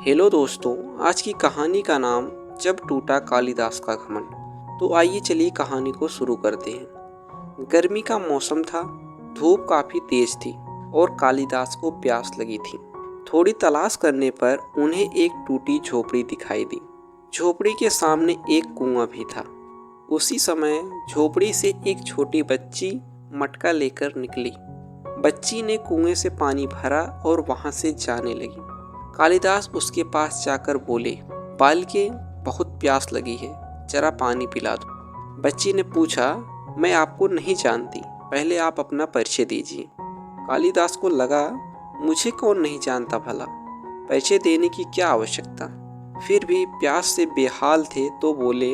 Hello दोस्तों, आज की कहानी का नाम जब टूटा कालिदास का घमंड। तो आइए चलिए कहानी को शुरू करते हैं। गर्मी का मौसम था, धूप काफी तेज थी और कालिदास को प्यास लगी थी। थोड़ी तलाश करने पर उन्हें एक टूटी झोपड़ी दिखाई दी। झोपड़ी के सामने एक कुआं भी था। उसी समय झोपड़ी से एक छोटी बच्ची मटका लेकर निकली। बच्ची ने कुएं से पानी भरा और वहां से जाने लगी। कालिदास उसके पास जाकर बोले, बालिके, बहुत प्यास लगी है, जरा पानी पिला दो। बच्ची ने पूछा, मैं आपको नहीं जानती, पहले आप अपना परिचय दीजिए। कालिदास को लगा, मुझे कौन नहीं जानता भला, परिचय देने की क्या आवश्यकता। फिर भी प्यास से बेहाल थे तो बोले,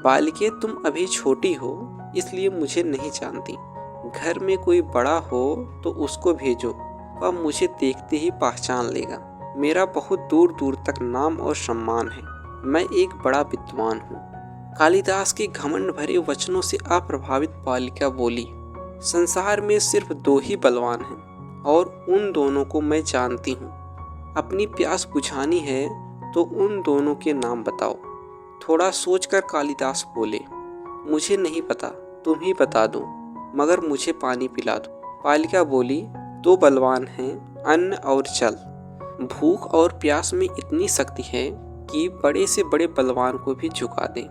बालिके, तुम अभी छोटी हो, इसलिए मुझे नहीं जानती। घर में कोई बड़ा हो तो उसको भेजो, वह मुझे देखते ही पहचान लेगा। मेरा बहुत दूर दूर तक नाम और सम्मान है, मैं एक बड़ा विद्वान हूँ। कालिदास के घमंड भरे वचनों से अप्रभावित बालिका बोली, संसार में सिर्फ दो ही बलवान हैं और उन दोनों को मैं जानती हूँ। अपनी प्यास बुझानी है तो उन दोनों के नाम बताओ। थोड़ा सोचकर कालिदास बोले, मुझे नहीं पता, तुम ही बता दो, मगर मुझे पानी पिला दो। बालिका बोली, दो बलवान हैं, अन्न और जल। भूख और प्यास में इतनी शक्ति है कि बड़े से बड़े बलवान को भी झुका दें।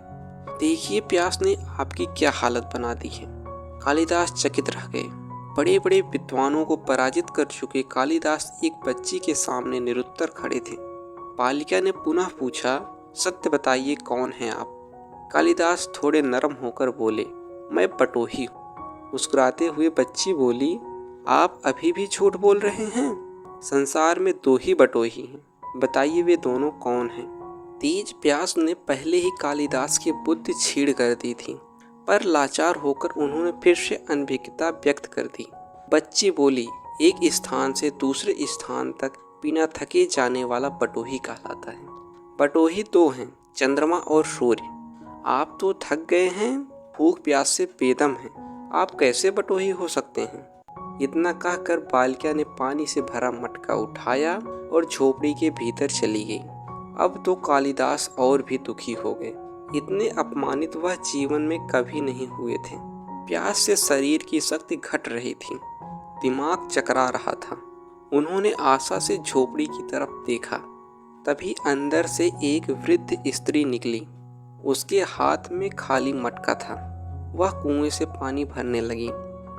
देखिए प्यास ने आपकी क्या हालत बना दी है। कालिदास चकित रह गए। बड़े बड़े विद्वानों को पराजित कर चुके कालिदास एक बच्ची के सामने निरुत्तर खड़े थे। बालिका ने पुनः पूछा, सत्य बताइए, कौन हैं आप। कालिदास थोड़े नरम होकर बोले, मैं बटोही हूँ। मुस्कुराते हुए बच्ची बोली, आप अभी भी झूठ बोल रहे हैं। संसार में दो ही बटोही हैं, बताइए वे दोनों कौन हैं। तेज प्यास ने पहले ही कालिदास की बुद्धि छीड़ कर दी थी, पर लाचार होकर उन्होंने फिर से अनभिज्ञता व्यक्त कर दी। बच्ची बोली, एक स्थान से दूसरे स्थान तक बिना थके जाने वाला बटोही कहलाता है। बटोही दो हैं, चंद्रमा और सूर्य। आप तो थक गए हैं, भूख प्यास से बेदम हैं, आप कैसे बटोही हो सकते हैं। इतना कहकर बालिका ने पानी से भरा मटका उठाया और झोपड़ी के भीतर चली गई। अब तो कालिदास और भी दुखी हो गए। इतने अपमानित वह जीवन में कभी नहीं हुए थे। प्यास से शरीर की शक्ति घट रही थी, दिमाग चकरा रहा था। उन्होंने आशा से झोपड़ी की तरफ देखा। तभी अंदर से एक वृद्ध स्त्री निकली। उसके हाथ में खाली मटका था। वह कुएं से पानी भरने लगी।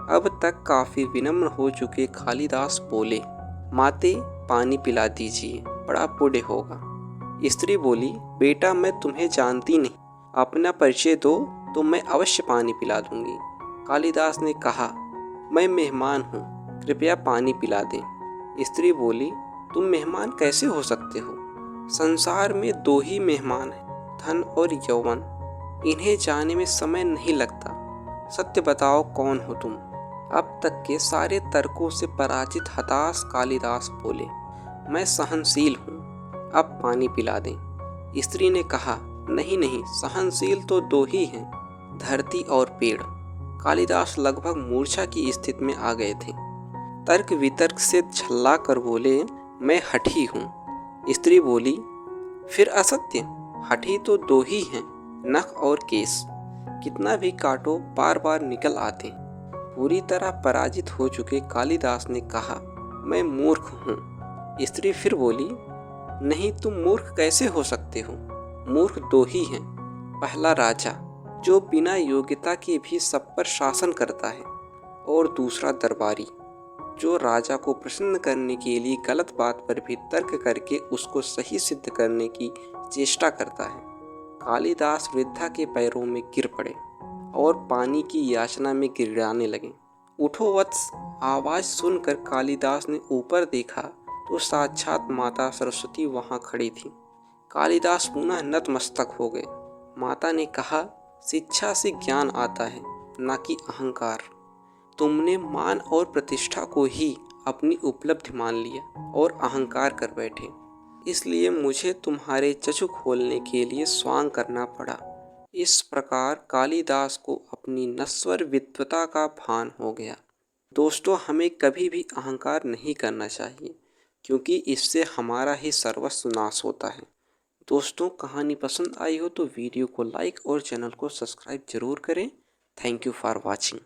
अब तक काफी विनम्र हो चुके कालिदास बोले, माते, पानी पिला दीजिए, बड़ा पुण्य होगा। स्त्री बोली, बेटा, मैं तुम्हें जानती नहीं, अपना परिचय दो तो मैं अवश्य पानी पिला दूंगी। कालिदास ने कहा, मैं मेहमान हूँ, कृपया पानी पिला दें। स्त्री बोली, तुम मेहमान कैसे हो सकते हो। संसार में दो ही मेहमान हैं, धन और यौवन। इन्हें जाने में समय नहीं लगता। सत्य बताओ, कौन हो तुम। अब तक के सारे तर्कों से पराजित हताश कालिदास बोले, मैं सहनशील हूँ, अब पानी पिला दें। स्त्री ने कहा, नहीं नहीं, सहनशील तो दो ही हैं, धरती और पेड़। कालिदास लगभग मूर्छा की स्थिति में आ गए थे। तर्क वितर्क से झल्ला कर बोले, मैं हठी हूँ। स्त्री बोली, फिर असत्य। हठी तो दो ही हैं, नख और केस। कितना भी काटो बार बार निकल आते। पूरी तरह पराजित हो चुके कालिदास ने कहा, मैं मूर्ख हूँ। स्त्री फिर बोली, नहीं, तुम मूर्ख कैसे हो सकते हो। मूर्ख दो ही हैं, पहला राजा, जो बिना योग्यता के भी सब पर शासन करता है, और दूसरा दरबारी, जो राजा को प्रसन्न करने के लिए गलत बात पर भी तर्क करके उसको सही सिद्ध करने की चेष्टा करता है। कालिदास वृद्धा के पैरों में गिर पड़े और पानी की याचना में गिड़गिड़ाने लगे। उठो वत्स। आवाज सुनकर कालिदास ने ऊपर देखा तो साक्षात माता सरस्वती वहां खड़ी थी। कालिदास पुनः नतमस्तक हो गए। माता ने कहा, शिक्षा से ज्ञान आता है, न कि अहंकार। तुमने मान और प्रतिष्ठा को ही अपनी उपलब्धि मान लिया और अहंकार कर बैठे, इसलिए मुझे तुम्हारे चक्षु खोलने के लिए स्वांग करना पड़ा। इस प्रकार कालिदास को अपनी नश्वर विद्वता का भान हो गया। दोस्तों, हमें कभी भी अहंकार नहीं करना चाहिए। क्योंकि इससे हमारा ही सर्वस्व नाश होता है। दोस्तों, कहानी पसंद आई हो तो वीडियो को लाइक और चैनल को सब्सक्राइब जरूर करें। Thank you for watching.